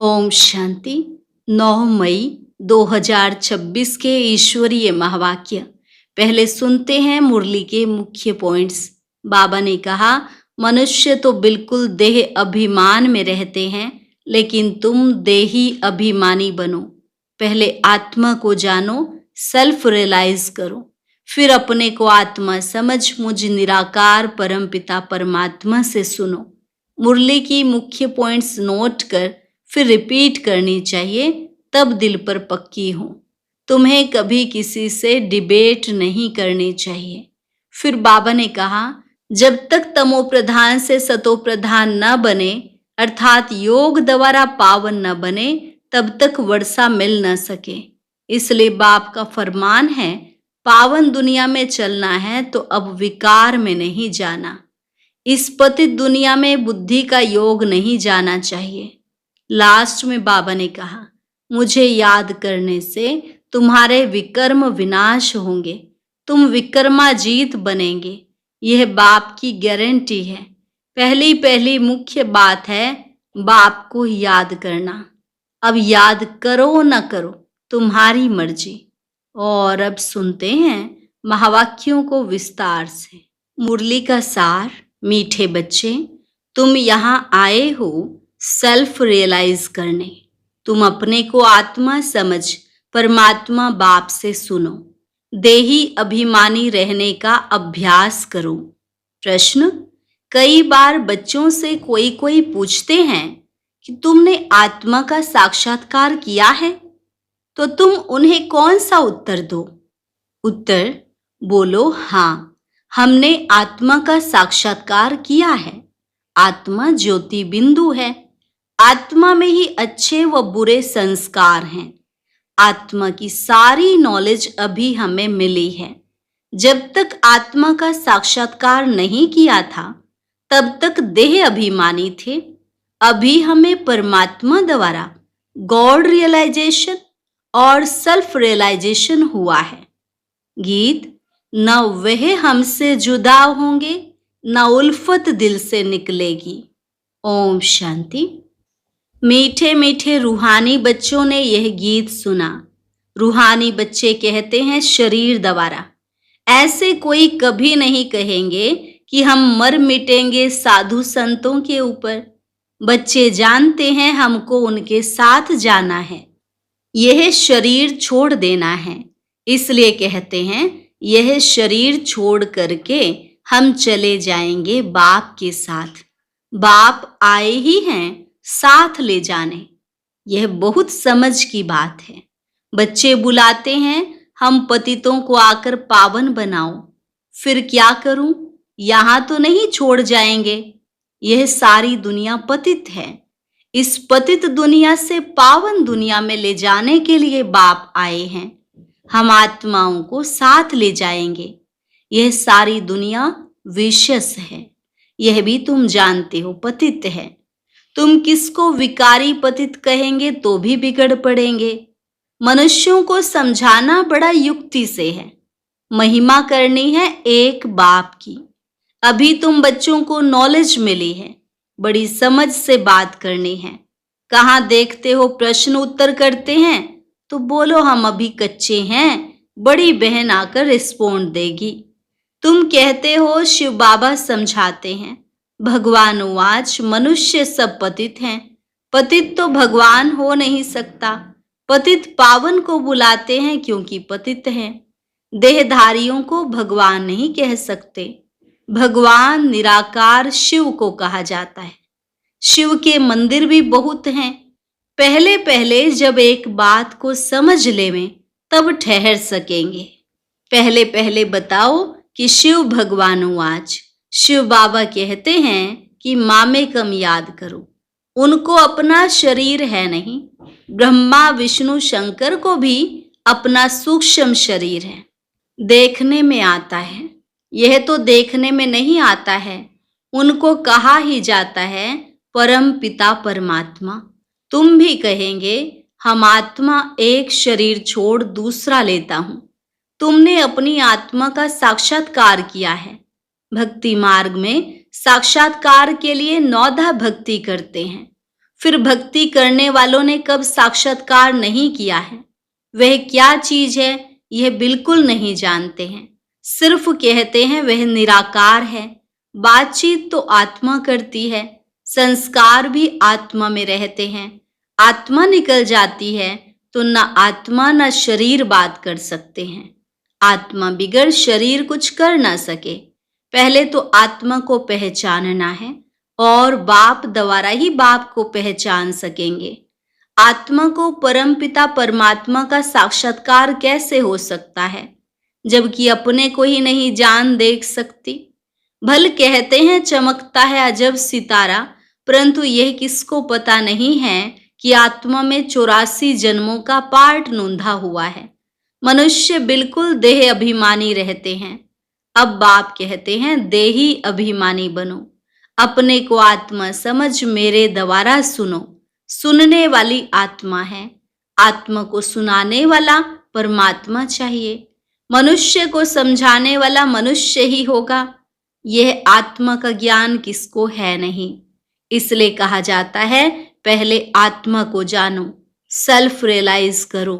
ओम शांति। 9 मई 2026 के ईश्वरीय महावाक्य। पहले सुनते हैं मुरली के मुख्य पॉइंट्स। बाबा ने कहा, मनुष्य तो बिल्कुल देह अभिमान में रहते हैं, लेकिन तुम देही अभिमानी बनो। पहले आत्मा को जानो, सेल्फ रियलाइज करो, फिर अपने को आत्मा समझ मुझ निराकार परमपिता परमात्मा से सुनो। मुरली की मुख्य पॉइंट्स नोट कर फिर रिपीट करनी चाहिए, तब दिल पर पक्की हो। तुम्हें कभी किसी से डिबेट नहीं करनी चाहिए। फिर बाबा ने कहा, जब तक तमो प्रधान से सतो प्रधान न बने, अर्थात योग द्वारा पावन न बने, तब तक वर्षा मिल न सके। इसलिए बाप का फरमान है, पावन दुनिया में चलना है तो अब विकार में नहीं जाना। इस पतित दुनिया में बुद्धि का योग नहीं जाना चाहिए। लास्ट में बाबा ने कहा, मुझे याद करने से तुम्हारे विकर्म विनाश होंगे, तुम विकर्माजीत बनेंगे। यह बाप की गारंटी है। पहली मुख्य बात है बाप को याद करना। अब याद करो न करो, तुम्हारी मर्जी। और अब सुनते हैं महावाक्यों को विस्तार से। मुरली का सार। मीठे बच्चे, तुम यहाँ आए हो सेल्फ रियलाइज करने। तुम अपने को आत्मा समझ परमात्मा बाप से सुनो। देही अभिमानी रहने का अभ्यास करो। प्रश्न, कई बार बच्चों से कोई पूछते हैं कि तुमने आत्मा का साक्षात्कार किया है, तो तुम उन्हें कौन सा उत्तर दो? उत्तर, बोलो हाँ, हमने आत्मा का साक्षात्कार किया है। आत्मा ज्योति बिंदु है। आत्मा में ही अच्छे व बुरे संस्कार हैं। आत्मा की सारी नॉलेज अभी हमें मिली है। जब तक आत्मा का साक्षात्कार नहीं किया था, तब तक देह अभिमानी थे। अभी हमें परमात्मा द्वारा गॉड रियलाइजेशन और सेल्फ रियलाइजेशन हुआ है। गीत, न वह हमसे जुदा होंगे, न उल्फत दिल से निकलेगी। ओम शांति। मीठे मीठे रूहानी बच्चों ने यह गीत सुना। रूहानी बच्चे कहते हैं शरीर द्वारा। ऐसे कोई कभी नहीं कहेंगे कि हम मर मिटेंगे साधु संतों के ऊपर। बच्चे जानते हैं हमको उनके साथ जाना है, यह शरीर छोड़ देना है। इसलिए कहते हैं यह शरीर छोड़ करके हम चले जाएंगे बाप के साथ। बाप आए ही हैं साथ ले जाने। यह बहुत समझ की बात है। बच्चे बुलाते हैं, हम पतितों को आकर पावन बनाओ। फिर क्या करूं? यहां तो नहीं छोड़ जाएंगे। यह सारी दुनिया पतित है। इस पतित दुनिया से पावन दुनिया में ले जाने के लिए बाप आए हैं। हम आत्माओं को साथ ले जाएंगे। यह सारी दुनिया विशेष है। यह भी तुम जानते हो पतित है। तुम किसको विकारी पतित कहेंगे तो भी बिगड़ पड़ेंगे। मनुष्यों को समझाना बड़ा युक्ति से है। महिमा करनी है एक बाप की। अभी तुम बच्चों को नॉलेज मिली है, बड़ी समझ से बात करनी है। कहाँ देखते हो प्रश्न उत्तर करते हैं तो बोलो हम अभी कच्चे हैं, बड़ी बहन आकर रिस्पोंड देगी। तुम कहते हो शिव बाबा समझाते हैं। भगवान उवाच, मनुष्य सब पतित हैं। पतित तो भगवान हो नहीं सकता। पतित पावन को बुलाते हैं क्योंकि पतित हैं। देहधारियों को भगवान नहीं कह सकते। भगवान निराकार शिव को कहा जाता है। शिव के मंदिर भी बहुत हैं। पहले जब एक बात को समझ लेवें तब ठहर सकेंगे। पहले बताओ कि शिव भगवान उवाच। शिव बाबा कहते हैं कि मामे कम याद करो। उनको अपना शरीर है नहीं। ब्रह्मा विष्णु शंकर को भी अपना सूक्ष्म शरीर है। देखने में आता है, यह तो देखने में नहीं आता है। उनको कहा ही जाता है परम पिता परमात्मा। तुम भी कहेंगे हम आत्मा एक शरीर छोड़ दूसरा लेता हूं। तुमने अपनी आत्मा का साक्षात्कार किया है। भक्ति मार्ग में साक्षात्कार के लिए 9 भक्ति करते हैं। फिर भक्ति करने वालों ने कब साक्षात्कार नहीं किया है, वह क्या चीज है यह बिल्कुल नहीं जानते हैं। सिर्फ कहते हैं वह निराकार है। बातचीत तो आत्मा करती है, संस्कार भी आत्मा में रहते हैं। आत्मा निकल जाती है तो न आत्मा न शरीर बात कर सकते हैं। आत्मा बिगड़ शरीर कुछ कर ना सके। पहले तो आत्मा को पहचानना है और बाप द्वारा ही बाप को पहचान सकेंगे। आत्मा को परमपिता परमात्मा का साक्षात्कार कैसे हो सकता है, जबकि अपने को ही नहीं जान देख सकती। भल कहते हैं चमकता है अजब सितारा, परंतु यह किसको पता नहीं है कि आत्मा में 84 जन्मों का पार्ट नोंधा हुआ है। मनुष्य बिल्कुल देह अभिमानी रहते हैं। अब बाप कहते हैं देही अभिमानी बनो, अपने को आत्मा समझ मेरे द्वारा सुनो। सुनने वाली आत्मा है, आत्मा को सुनाने वाला परमात्मा चाहिए। मनुष्य को समझाने वाला मनुष्य ही होगा। यह आत्मा का ज्ञान किसको है नहीं। इसलिए कहा जाता है पहले आत्मा को जानो, सेल्फ रियलाइज करो।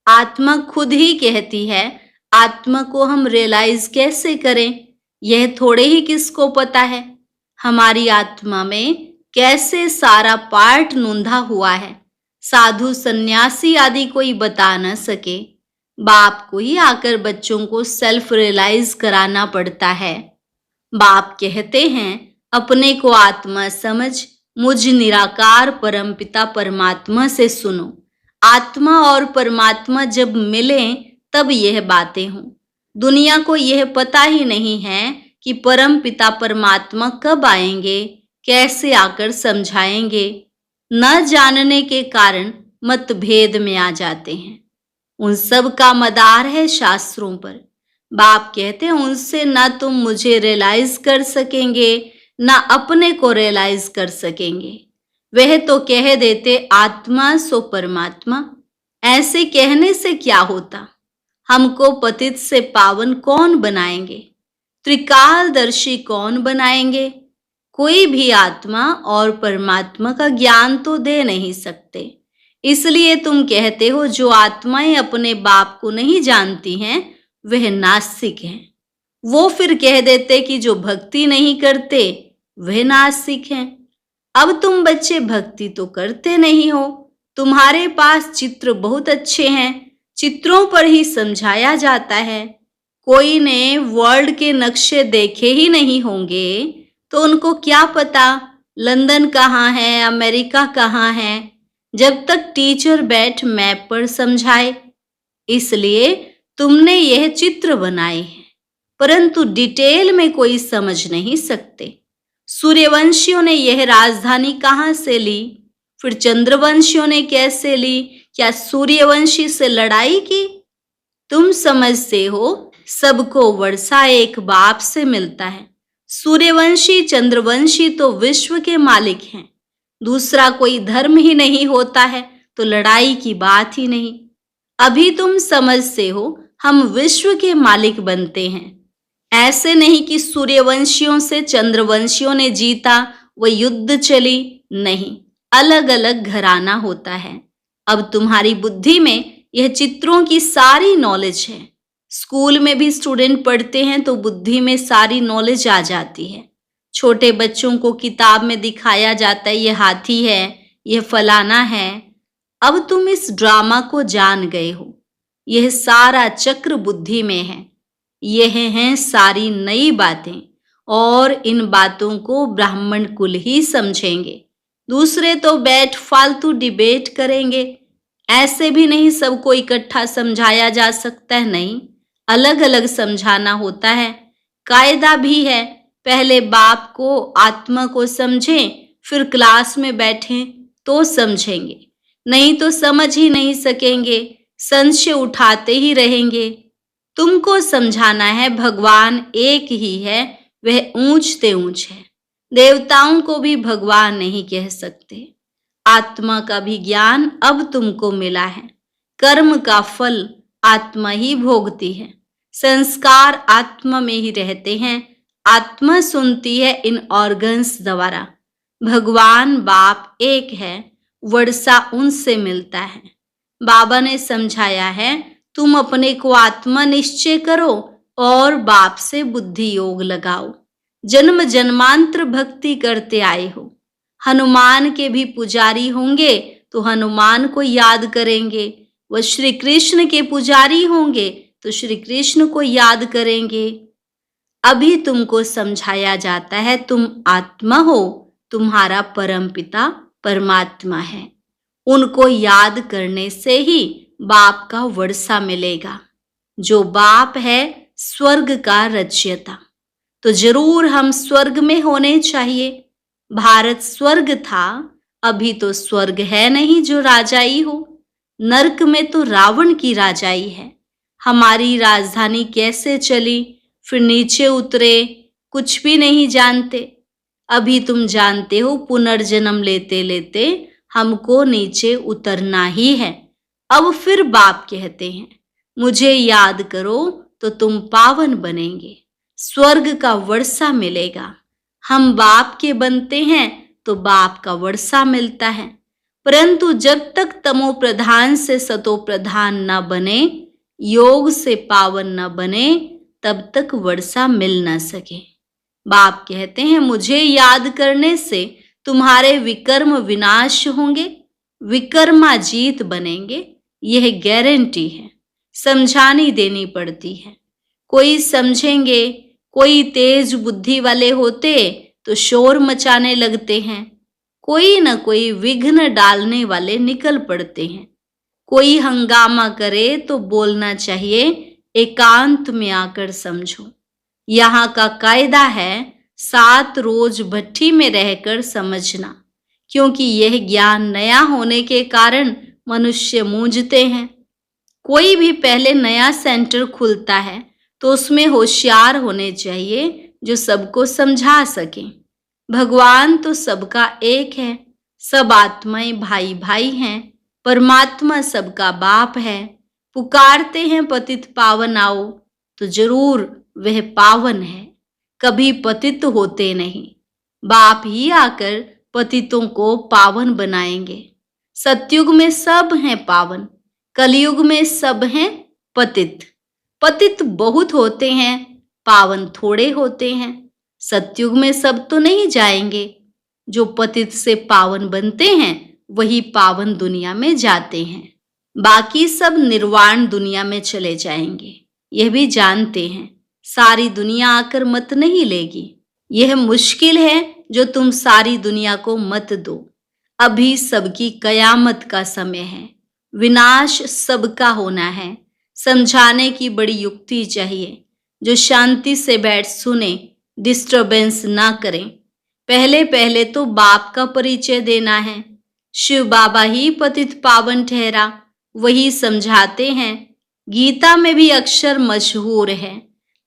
आत्मा खुद ही कहती है, आत्मा को हम रियलाइज कैसे करें, यह थोड़े ही किसको पता है। हमारी आत्मा में कैसे सारा पार्ट नोंधा हुआ है, साधु सन्यासी आदि कोई बता न सके। बाप को ही आकर बच्चों को सेल्फ रियलाइज कराना पड़ता है। बाप कहते हैं अपने को आत्मा समझ मुझ निराकार परमपिता परमात्मा से सुनो। आत्मा और परमात्मा जब मिलें तब यह बातें हों। दुनिया को यह पता ही नहीं है कि परमपिता परमात्मा कब आएंगे, कैसे आकर समझाएंगे। न जानने के कारण मतभेद में आ जाते हैं। उन सब का मदार है शास्त्रों पर। बाप कहते हैं उनसे न तुम मुझे रियलाइज कर सकेंगे, न अपने को रियलाइज कर सकेंगे। वह तो कह देते आत्मा सो परमात्मा। ऐसे कहने से क्या होता। हमको पतित से पावन कौन बनाएंगे, त्रिकालदर्शी कौन बनाएंगे। कोई भी आत्मा और परमात्मा का ज्ञान तो दे नहीं सकते। इसलिए तुम कहते हो जो आत्माएं अपने बाप को नहीं जानती हैं वह नास्तिक हैं। वो फिर कह देते कि जो भक्ति नहीं करते वह नास्तिक हैं। अब तुम बच्चे भक्ति तो करते नहीं हो। तुम्हारे पास चित्र बहुत अच्छे हैं, चित्रों पर ही समझाया जाता है। कोई ने वर्ल्ड के नक्शे देखे ही नहीं होंगे तो उनको क्या पता लंदन कहाँ है, अमेरिका कहाँ है, जब तक टीचर बैठ मैप पर समझाए। इसलिए तुमने यह चित्र बनाए हैं, परंतु डिटेल में कोई समझ नहीं सकते। सूर्यवंशियों ने यह राजधानी कहाँ से ली, फिर चंद्रवंशियों ने कैसे ली, क्या सूर्यवंशी से लड़ाई की। तुम समझते हो सबको वर्षा एक बाप से मिलता है। सूर्यवंशी चंद्रवंशी तो विश्व के मालिक हैं। दूसरा कोई धर्म ही नहीं होता है तो लड़ाई की बात ही नहीं। अभी तुम समझते हो हम विश्व के मालिक बनते हैं। ऐसे नहीं कि सूर्यवंशियों से चंद्रवंशियों ने जीता, वह युद्ध चली, नहीं, अलग अलग घराना होता है। अब तुम्हारी बुद्धि में यह चित्रों की सारी नॉलेज है। स्कूल में भी स्टूडेंट पढ़ते हैं तो बुद्धि में सारी नॉलेज आ जाती है। छोटे बच्चों को किताब में दिखाया जाता है ये हाथी है, यह फलाना है। अब तुम इस ड्रामा को जान गए हो। यह सारा चक्र बुद्धि में है। यह हैं सारी नई बातें और इन बातों को ब्राह्मण कुल ही समझेंगे। दूसरे तो बैठ फालतू डिबेट करेंगे। ऐसे भी नहीं सबको इकट्ठा समझाया जा सकता है, नहीं, अलग अलग समझाना होता है। कायदा भी है, पहले बाप को आत्मा को समझें, फिर क्लास में बैठें तो समझेंगे, नहीं तो समझ ही नहीं सकेंगे, संशय उठाते ही रहेंगे। तुमको समझाना है भगवान एक ही है, वह ऊंच ते ऊंच है। देवताओं को भी भगवान नहीं कह सकते। आत्मा का भी ज्ञान अब तुमको मिला है। कर्म का फल आत्मा ही भोगती है। संस्कार आत्मा में ही रहते हैं। आत्मा सुनती है इन ऑर्गन्स द्वारा। भगवान बाप एक है, वर्षा उनसे मिलता है। बाबा ने समझाया है, तुम अपने को आत्मा निश्चय करो और बाप से बुद्धि योग लगाओ। जन्म जन्मांतर भक्ति करते आए हो। हनुमान के भी पुजारी होंगे तो हनुमान को याद करेंगे, वह श्री कृष्ण के पुजारी होंगे तो श्री कृष्ण को याद करेंगे। अभी तुमको समझाया जाता है, तुम आत्मा हो, तुम्हारा परमपिता परमात्मा है। उनको याद करने से ही बाप का वर्षा मिलेगा। जो बाप है स्वर्ग का रचयिता, तो जरूर हम स्वर्ग में होने चाहिए। भारत स्वर्ग था, अभी तो स्वर्ग है नहीं जो राजाई हो। नरक में तो रावण की राजाई है। हमारी राजधानी कैसे चली, फिर नीचे उतरे, कुछ भी नहीं जानते। अभी तुम जानते हो पुनर्जन्म लेते लेते हमको नीचे उतरना ही है। अब फिर बाप कहते हैं, मुझे याद करो तो तुम पावन बनेंगे, स्वर्ग का वर्षा मिलेगा। हम बाप के बनते हैं तो बाप का वर्षा मिलता है। परंतु जब तक तमो प्रधान से सतो प्रधान न बने, योग से पावन न बने, तब तक वर्षा मिल न सके। बाप कहते हैं, मुझे याद करने से तुम्हारे विकर्म विनाश होंगे, विकर्माजीत बनेंगे, यह गारंटी है। समझानी देनी पड़ती है। कोई समझेंगे, कोई तेज बुद्धि वाले होते तो शोर मचाने लगते हैं, कोई न कोई विघ्न डालने वाले निकल पड़ते हैं। कोई हंगामा करे तो बोलना चाहिए, एकांत में आकर समझो। यहाँ का कायदा है 7 रोज भट्ठी में रहकर समझना, क्योंकि यह ज्ञान नया होने के कारण मनुष्य मूंझते हैं। कोई भी पहले नया सेंटर खुलता है तो उसमें होशियार होने चाहिए जो सबको समझा सके। भगवान तो सबका एक है, सब आत्माएं भाई भाई हैं, परमात्मा सबका बाप है। पुकारते हैं पतित पावन आओ, तो जरूर वह पावन है, कभी पतित होते नहीं। बाप ही आकर पतितों को पावन बनाएंगे। सतयुग में सब हैं पावन, कलयुग में सब हैं पतित। पतित बहुत होते हैं, पावन थोड़े होते हैं। सतयुग में सब तो नहीं जाएंगे, जो पतित से पावन बनते हैं वही पावन दुनिया में जाते हैं। बाकी सब निर्वाण दुनिया में चले जाएंगे, यह भी जानते हैं। सारी दुनिया आकर मत नहीं लेगी। यह मुश्किल है जो तुम सारी दुनिया को मत दो। अभी सबकी कयामत का समय है, विनाश सबका होना है। समझाने की बड़ी युक्ति चाहिए। जो शांति से बैठ सुने, डिस्टरबेंस ना करें। पहले पहले तो बाप का परिचय देना है। शिव बाबा ही पतित पावन ठहरा, वही समझाते हैं। गीता में भी अक्षर मशहूर है,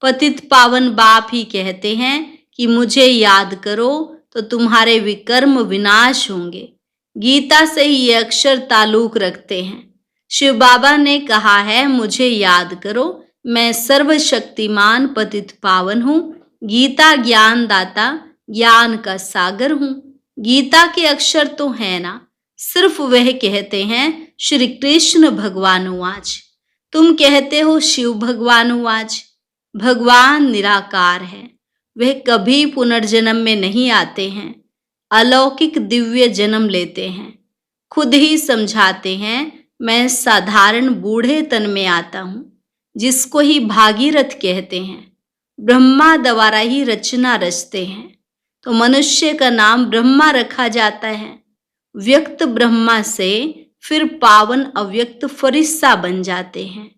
पतित पावन बाप ही कहते हैं कि मुझे याद करो तो तुम्हारे विकर्म विनाश होंगे। गीता से ही ये अक्षर ताल्लुक रखते हैं। शिव बाबा ने कहा है, मुझे याद करो, मैं सर्वशक्तिमान पतित पावन हूँ। गीता ज्ञान दाता, ज्ञान का सागर हूँ। गीता के अक्षर तो है ना, सिर्फ वह कहते हैं श्री कृष्ण भगवानुवाच। तुम कहते हो शिव भगवानुवाच। भगवान निराकार है, वह कभी पुनर्जन्म में नहीं आते हैं, अलौकिक दिव्य जन्म लेते हैं। खुद ही समझाते हैं, मैं साधारण बूढ़े तन में आता हूँ, जिसको ही भागीरथ कहते हैं। ब्रह्मा द्वारा ही रचना रचते हैं, तो मनुष्य का नाम ब्रह्मा रखा जाता है। व्यक्त ब्रह्मा से फिर पावन अव्यक्त फरिश्ता बन जाते हैं।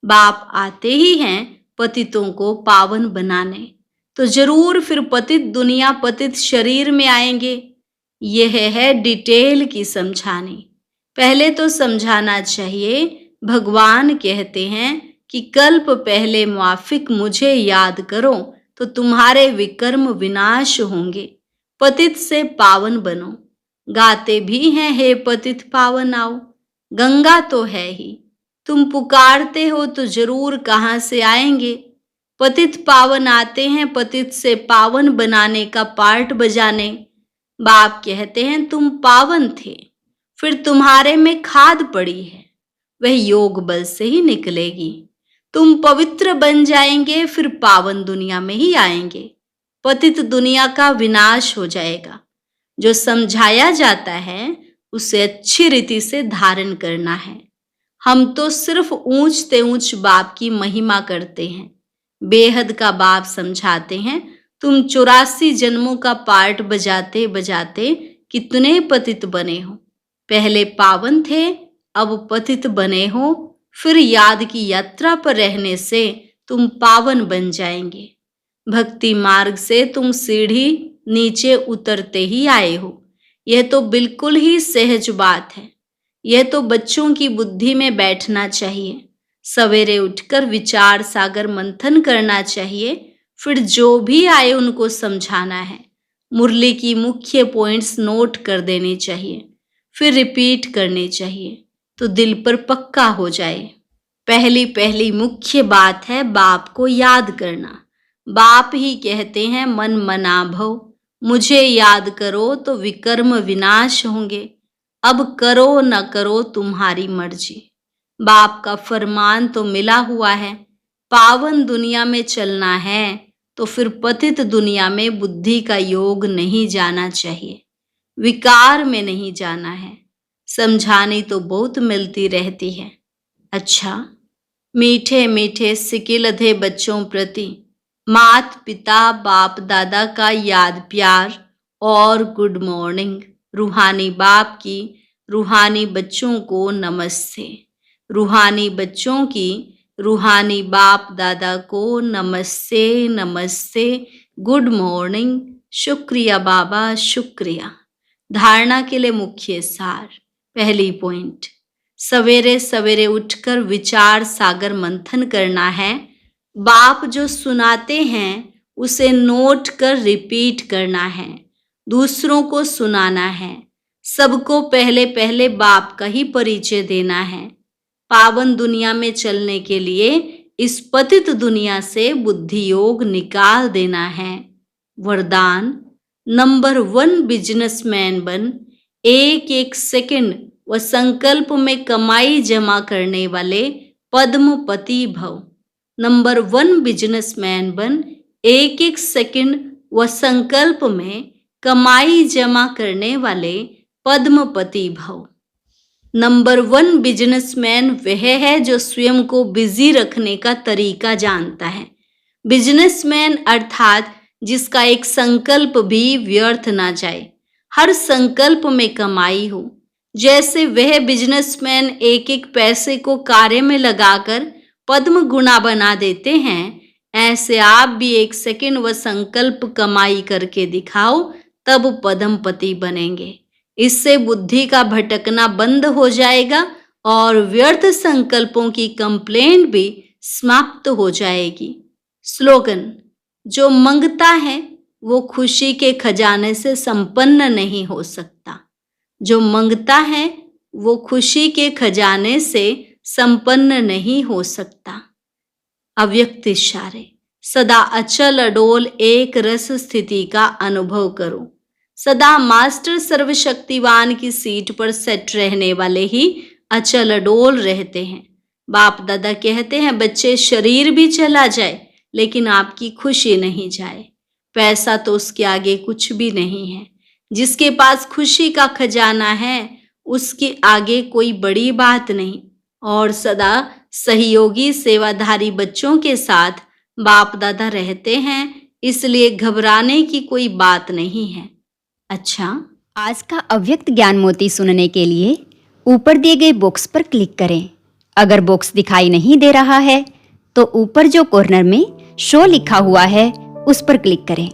बाप आते ही हैं पतितों को पावन बनाने, तो जरूर फिर पतित दुनिया पतित शरीर में आएंगे। यह है डिटेल की समझानी। पहले तो समझाना चाहिए, भगवान कहते हैं कि कल्प पहले मुआफिक मुझे याद करो तो तुम्हारे विकर्म विनाश होंगे, पतित से पावन बनो। गाते भी हैं, हे पतित पावन आओ। गंगा तो है ही, तुम पुकारते हो तो जरूर कहाँ से आएंगे। पतित पावन आते हैं पतित से पावन बनाने का पार्ट बजाने। बाप कहते हैं तुम पावन थे, फिर तुम्हारे में खाद पड़ी है, वह योग बल से ही निकलेगी। तुम पवित्र बन जाएंगे, फिर पावन दुनिया में ही आएंगे। पतित दुनिया का विनाश हो जाएगा। जो समझाया जाता है उसे अच्छी रीति से धारण करना है। हम तो सिर्फ ऊंचते ऊंच बाप की महिमा करते हैं। बेहद का बाप समझाते हैं तुम 84 जन्मों का पार्ट बजाते बजाते कितने पतित बने हो। पहले पावन थे, अब पतित बने हो। फिर याद की यात्रा पर रहने से तुम पावन बन जाएंगे। भक्ति मार्ग से तुम सीढ़ी नीचे उतरते ही आए हो। यह तो बिल्कुल ही सहज बात है। यह तो बच्चों की बुद्धि में बैठना चाहिए। सवेरे उठकर विचार सागर मंथन करना चाहिए, फिर जो भी आए उनको समझाना है। मुरली की मुख्य पॉइंट्स नोट कर देने चाहिए, फिर रिपीट करने चाहिए तो दिल पर पक्का हो जाए। पहली मुख्य बात है बाप को याद करना। बाप ही कहते हैं मन मना भव, मुझे याद करो तो विकर्म विनाश होंगे। अब करो न करो तुम्हारी मर्जी। बाप का फरमान तो मिला हुआ है। पावन दुनिया में चलना है तो फिर पतित दुनिया में बुद्धि का योग नहीं जाना चाहिए, विकार में नहीं जाना है। समझानी तो बहुत मिलती रहती है। अच्छा, मीठे मीठे सिकिलधे बच्चों प्रति मात पिता बाप दादा का याद प्यार और गुड मॉर्निंग। रूहानी बाप की रूहानी बच्चों को नमस्ते। रूहानी बच्चों की रूहानी बाप दादा को नमस्ते नमस्ते, गुड मॉर्निंग। शुक्रिया बाबा, शुक्रिया। धारणा के लिए मुख्य सार। पहली पॉइंट, सवेरे सवेरे उठकर विचार सागर मंथन करना है। बाप जो सुनाते हैं उसे नोट कर रिपीट करना है, दूसरों को सुनाना है। सबको पहले पहले बाप का ही परिचय देना है। पावन दुनिया में चलने के लिए इस पतित दुनिया से बुद्धि योग निकाल देना है। वरदान नंबर 1, बिजनेसमैन बन। एक एक सेकंड व संकल्प में कमाई जमा करने वाले पद्मपति भव। नंबर 1, बिजनेसमैन बन। एक एक सेकंड व संकल्प में कमाई जमा करने वाले पद्मपति भव। नंबर 1 बिजनेसमैन वह है जो स्वयं को बिजी रखने का तरीका जानता है। बिजनेसमैन अर्थात जिसका एक संकल्प भी व्यर्थ ना जाए, हर संकल्प में कमाई हो। जैसे वह बिजनेसमैन एक एक पैसे को कार्य में लगाकर पद्म गुना बना देते हैं, ऐसे आप भी एक सेकंड व संकल्प कमाई करके दिखाओ, तब पद्मपति बनेंगे। इससे बुद्धि का भटकना बंद हो जाएगा और व्यर्थ संकल्पों की कंप्लेंट भी समाप्त हो जाएगी। स्लोगन, जो मंगता है वो खुशी के खजाने से संपन्न नहीं हो सकता। जो मंगता है वो खुशी के खजाने से संपन्न नहीं हो सकता। अव्यक्त इशारे, सदा अचल अडोल एक रस स्थिति का अनुभव करो। सदा मास्टर सर्वशक्तिवान की सीट पर सेट रहने वाले ही अचल अडोल रहते हैं। बाप दादा कहते हैं बच्चे, शरीर भी चला जाए लेकिन आपकी खुशी नहीं जाए। पैसा तो उसके आगे कुछ भी नहीं है। जिसके पास खुशी का खजाना है उसके आगे कोई बड़ी बात नहीं। और सदा सहयोगी सेवाधारी बच्चों के साथ बाप दादा रहते हैं, इसलिए घबराने की कोई बात नहीं है। अच्छा, आज का अव्यक्त ज्ञान मोती सुनने के लिए ऊपर दिए गए बॉक्स पर क्लिक करें। अगर बॉक्स दिखाई नहीं दे रहा है तो ऊपर जो कॉर्नर में शो लिखा हुआ है उस पर क्लिक करें।